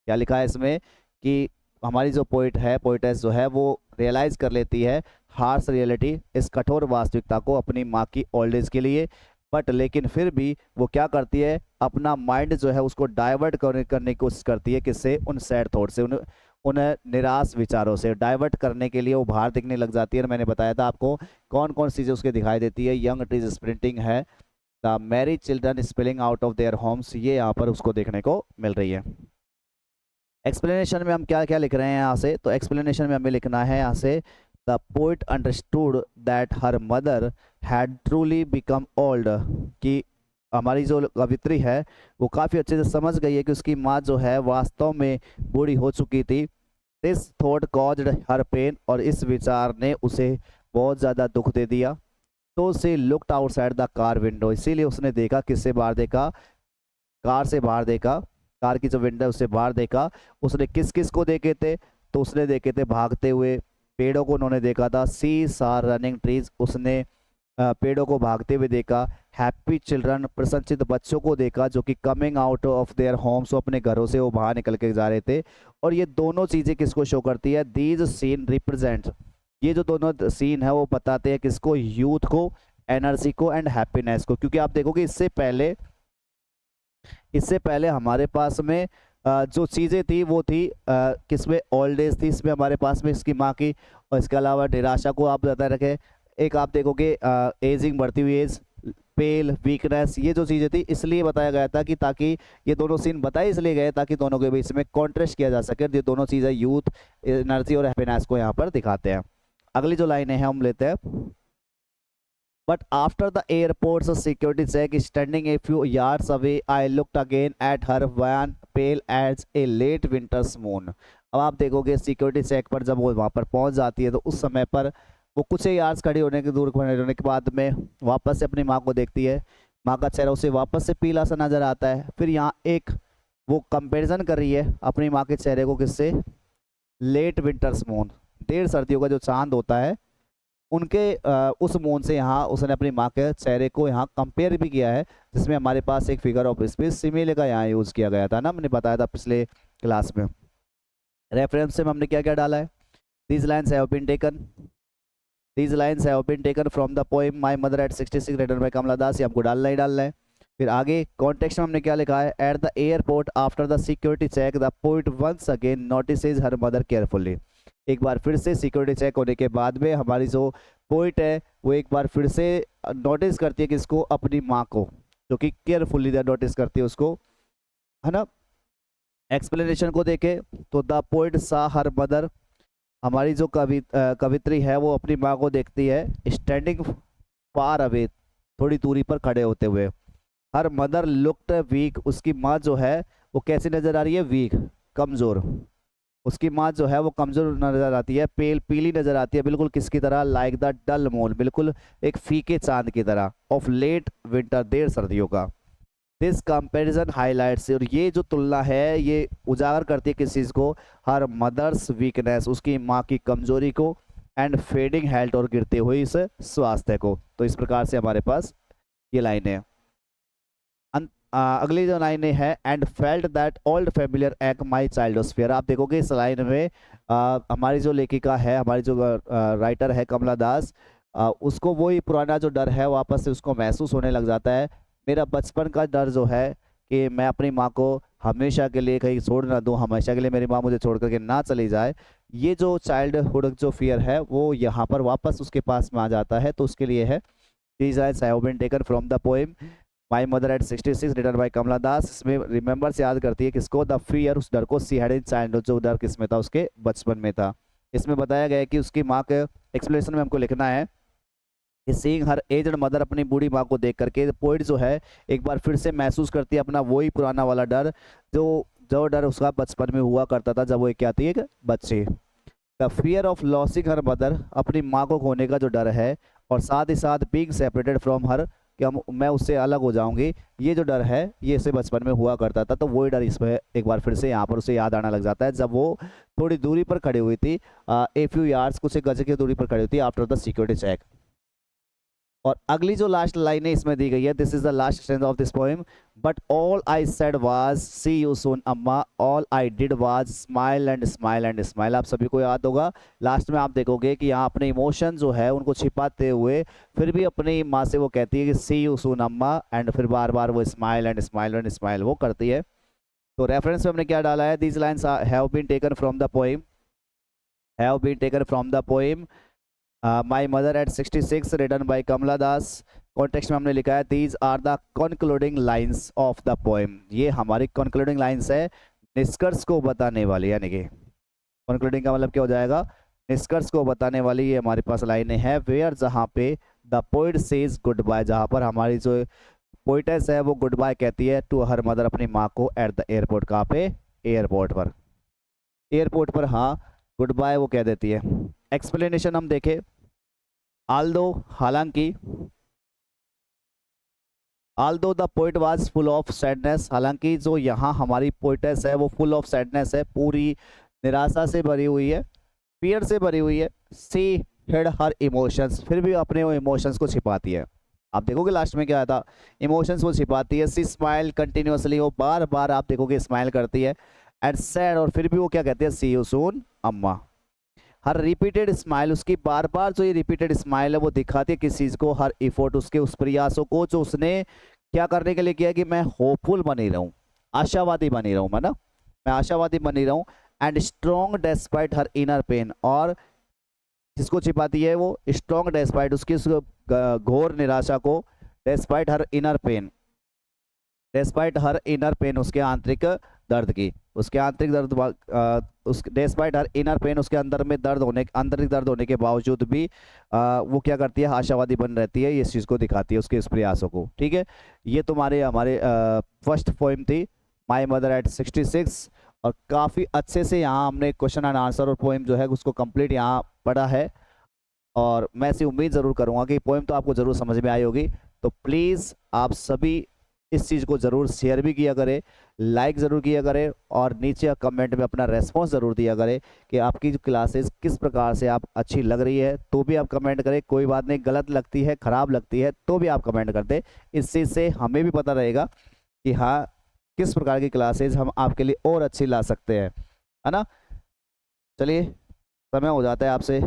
क्या लिखा है इसमें कि हमारी जो पोइट है, पोइटेस जो है, वो रियलाइज कर लेती है हार्श रियलिटी, इस कठोर वास्तविकता को अपनी माँ की ओल्ड एज के लिए, बट लेकिन फिर भी वो क्या करती है, अपना माइंड जो है उसको डाइवर्ट करने की कोशिश करती है। किससे? उन सैड थॉट से, उन निराश विचारों से डाइवर्ट करने के लिए वो बाहर दिखने लग जाती है। और मैंने बताया था आपको कौन कौन सी चीज़ें उसके दिखाई देती है। यंग ट्रीज स्प्रिंटिंग है, the Mary children spilling out of their homes, ये यहाँ पर उसको देखने को मिल रही है। एक्सप्लेनेशन में हम क्या क्या लिख रहे हैं यहाँ से? तो एक्सप्लेनेशन में हमें लिखना है यहाँ से, the poet understood that her mother had truly become old, कि हमारी जो कवित्री है वो काफ़ी अच्छे से समझ गई है कि उसकी माँ जो है वास्तव में बूढ़ी हो चुकी थी। This thought caused her pain, और इस विचार ने उसे बहुत ज़्यादा दुख दे दिया। तो she looked outside the car window, इसीलिए उसने देखा, किससे बाहर देखा? कार से बाहर देखा, कार की जो विंडो उससे बाहर देखा। उसने किस किस को देखे थे? तो उसने देखे थे भागते हुए पेड़ों को, उन्होंने देखा था। सी सार रनिंग ट्रीज, उसने पेड़ों को भागते हुए देखा। हैप्पी चिल्ड्रन, प्रसन्नचित बच्चों को देखा जो कि coming out of their homes, अपने घरों से वो बाहर निकल के जा रहे थे। और ये दोनों चीज़ें किसको शो करती है? दीज सीन रिप्रेजेंट, ये जो दोनों सीन है वो बताते हैं किसको? यूथ को, एनर्जी को एंड हैप्पीनेस को। क्योंकि आप देखोगे इससे पहले हमारे पास में जो चीज़ें थी वो थी किसमें? ओल्ड एज थी इसमें हमारे पास में इसकी माँ की। और इसके अलावा निराशा को आप बताए रखे। एक आप देखोगे एजिंग, बढ़ती हुई एज, पेल, वीकनेस, ये जो चीज़ें थी इसलिए बताया गया था कि ताकि ये दोनों सीन बताए इसलिए गए ताकि दोनों के बीच में कॉन्ट्रास्ट किया जा सके। ये दोनों चीज़ें यूथ, एनर्जी और हैप्पीनेस को यहाँ पर दिखाते हैं। अगली जो लाइनें हैं हम लेते हैं। But after the airport's security check standing a few yards away, I looked again at her wan, pale as a late winter's moon. अब आप देखोगे सिक्योरिटी चेक पर जब वो वहाँ पर पहुँच जाती है तो उस समय पर वो कुछ ही यार्ड्स खड़ी होने के दूर खड़े होने के बाद में वापस से अपनी माँ को देखती है। माँ का चेहरा उसे वापस से पीला सा नजर आता है। फिर यहाँ एक वो कंपैरिजन कर रही है अपनी माँ के चेहरे को किससे? लेट विंटर्स मून, देर सर्दियों का जो चांद होता है उनके उस मून से यहाँ उसने अपनी माँ के चेहरे को यहाँ कंपेयर भी किया है, जिसमें हमारे पास एक फिगर ऑफ स्पीच सिमिले का यहाँ यूज़ किया गया था ना, मैंने बताया था पिछले क्लास में। रेफरेंस में हमने क्या क्या डाला है? These lines have been taken from the poem my mother at 66 written by Kamala Das, ये हमको डालना ही डालना है। फिर आगे कॉन्टेक्स्ट में हमने क्या लिखा है? At the airport after the security check the poet once again notices her mother carefully. एक बार फिर से सिक्योरिटी चेक होने के बाद में हमारी जो पोइट है वो एक बार फिर से नोटिस करती है किसको? अपनी माँ को, जो कि केयरफुली नोटिस करती है उसको, है ना। एक्सप्लेनेशन को देखे तो द पोइट सा हर मदर, हमारी जो कवित्री है वो अपनी माँ को देखती है स्टैंडिंग फार अवे, थोड़ी दूरी पर खड़े होते हुए। हर मदर लुक्ड वीक, उसकी माँ जो है वो कैसी नजर आ रही है? वीक, कमजोर। उसकी माँ जो है वो कमजोर नजर आती है, पेल, पीली नजर आती है, बिल्कुल किसकी तरह? लाइक द डल मून, बिल्कुल एक फीके चांद की तरह। ऑफ लेट विंटर, देर सर्दियों का। दिस कंपैरिजन हाईलाइट्स, और ये जो तुलना है ये उजागर करती है किस चीज़ को? हर मदर्स वीकनेस, उसकी माँ की कमजोरी को, एंड फेडिंग हेल्थ, और गिरते हुए इस स्वास्थ्य को। तो इस प्रकार से हमारे पास ये लाइन है। अगली जो लाइन है, and felt that old familiar एक माई चाइल्डोस्फियर। आप देखोगे इस लाइन में हमारी जो लेखिका है, हमारी जो राइटर है कमला दास, उसको वही पुराना जो डर है वापस से उसको महसूस होने लग जाता है। मेरा बचपन का डर जो है कि मैं अपनी माँ को हमेशा के लिए कहीं छोड़ ना दूँ, हमेशा के लिए मेरी माँ मुझे छोड़ करके ना चली जाए, ये जो चाइल्डहुड जो फियर है वो यहाँ पर वापस उसके पास में आ जाता है। तो उसके लिए है These lines have been taken from the poem My Mother at 66 written by कमला दास। इसमें रिमेंबर से याद करती है किसको, द फियर, उस डर को, सी हैड इन चाइल्डहुड, जो डर किस में था, उसके बचपन में था। इसमें बताया गया है कि उसकी माँ के एक्सप्लेनेशन में हमको लिखना है कि सीइंग हर एज्ड मदर, अपनी बूढ़ी माँ को देख करके पोइट जो है एक बार फिर से महसूस करती है अपना वही पुराना वाला डर, जो जो डर उसका बचपन में हुआ करता था जब वो क्या थी, एक बच्ची। The fear of losing her mother, अपनी माँ को खोने का जो डर है, और साथ ही साथ बीइंग सेपरेटेड फ्रॉम हर, कि मैं उससे अलग हो जाऊंगी, ये जो डर है ये इसे बचपन में हुआ करता था। तो वही डर इसमें एक बार फिर से यहाँ पर उसे याद आना लग जाता है जब वो थोड़ी दूरी पर खड़ी हुई थी, ए फ्यू यार्ड्स, कुछ गज की दूरी पर खड़ी हुई थी आफ्टर द सिक्योरिटी चेक। और अगली जो लास्ट लाइन है इसमें दी गई है, this is the last strength of this poem, but all I said was see you soon Amma, all I did was smile and smile and smile. आप सभी को याद होगा, लास्ट में आप देखोगे कि यहाँ अपने इमोशन जो है उनको छिपाते हुए फिर भी अपनी माँ से वो कहती है कि सी यू सून अम्मा, एंड फिर बार बार वो smile and smile and smile वो करती है। तो रेफरेंस में हमने क्या डाला है, these lines have been taken from the poem, have been taken from the poem my mother at 66 written by Kamala Das. Context में हमने लिखा है these are the concluding lines of the poem, ये हमारी कंक्लूडिंग लाइन्स है, निष्कर्ष को बताने वाली, यानी कि कंक्लूडिंग का मतलब क्या हो जाएगा, निष्कर्ष को बताने वाली ये हमारे पास लाइनें हैं। वेयर, जहाँ पे the poet says good bye, जहाँ पर हमारी जो पोइटेस है वो गुड बाय कहती है टू हर मदर, अपनी माँ को, एट द एयरपोर्ट। कहाँ पे, एयरपोर्ट पर, एयरपोर्ट पर हाँ गुड बाय वो कह देती है। एक्सप्लेनेशन हम देखें, आल्दो, हालांकि, Aldous the poet was full of sadness, हालांकि जो यहाँ हमारी पोइटेस है वो फुल ऑफ सैडनेस है, पूरी निराशा से भरी हुई है, फियर से भरी हुई है। सी हिड हर इमोशंस, फिर भी अपने वो इमोशंस को छिपाती है। आप देखोगे लास्ट में क्या था, इमोशंस वो छिपाती है। सी स्माइल कंटिन्यूसली, वो बार बार आप देखोगे स्माइल करती है। एंड सैड, और फिर भी वो क्या कहती है, सी यू सून अम्मा। हर रिपीटेड स्माइल, उसकी बार बार जो ये रिपीटेड स्माइल है वो दिखाती है किस चीज़ को, हर इफोर्ट, उसके उस प्रयासों को जो उसने क्या करने के लिए किया कि मैं होपफुल बनी रहूं, आशावादी बनी रहूं, है ना, मैं आशावादी बनी रहूं। And strong despite her inner pain, और जिसको छिपाती है वो स्ट्रॉन्ग डेस्पाइट, उसकी उस घोर निराशा को, despite her inner pain, despite her inner pain, उसके आंतरिक दर्द की, उसके आंतरिक दर्द, उस डेस्पाइट हर इनर पेन, उसके अंदर में दर्द होने, आंतरिक दर्द होने के बावजूद भी वो क्या करती है, आशावादी बन रहती है, इस चीज़ को दिखाती है, उसके इस प्रयासों को। ठीक है, ये तुम्हारे हमारे फर्स्ट पोएम थी माई मदर एट 66, और काफ़ी अच्छे से यहाँ हमने क्वेश्चन एंड आंसर और पोएम जो है उसको कंप्लीट यहाँ पढ़ा है। और मैं ऐसी उम्मीद ज़रूर करूँगा कि पोएम तो आपको ज़रूर समझ में आई होगी। तो प्लीज़ आप सभी इस चीज़ को ज़रूर शेयर भी किया करें, लाइक ज़रूर किया करें, और नीचे कमेंट में अपना रेस्पॉन्स ज़रूर दिया करें कि आपकी जो क्लासेस किस प्रकार से आप अच्छी लग रही है। तो भी आप कमेंट करें, कोई बात नहीं, गलत लगती है, ख़राब लगती है तो भी आप कमेंट कर दें। इस चीज़ से हमें भी पता रहेगा कि हाँ किस प्रकार की क्लासेस हम आपके लिए और अच्छी ला सकते हैं, है ना। चलिए, समय हो जाता है आपसे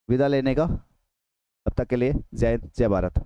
विदा लेने का, तब तक के लिए जय हिंद, जय भारत।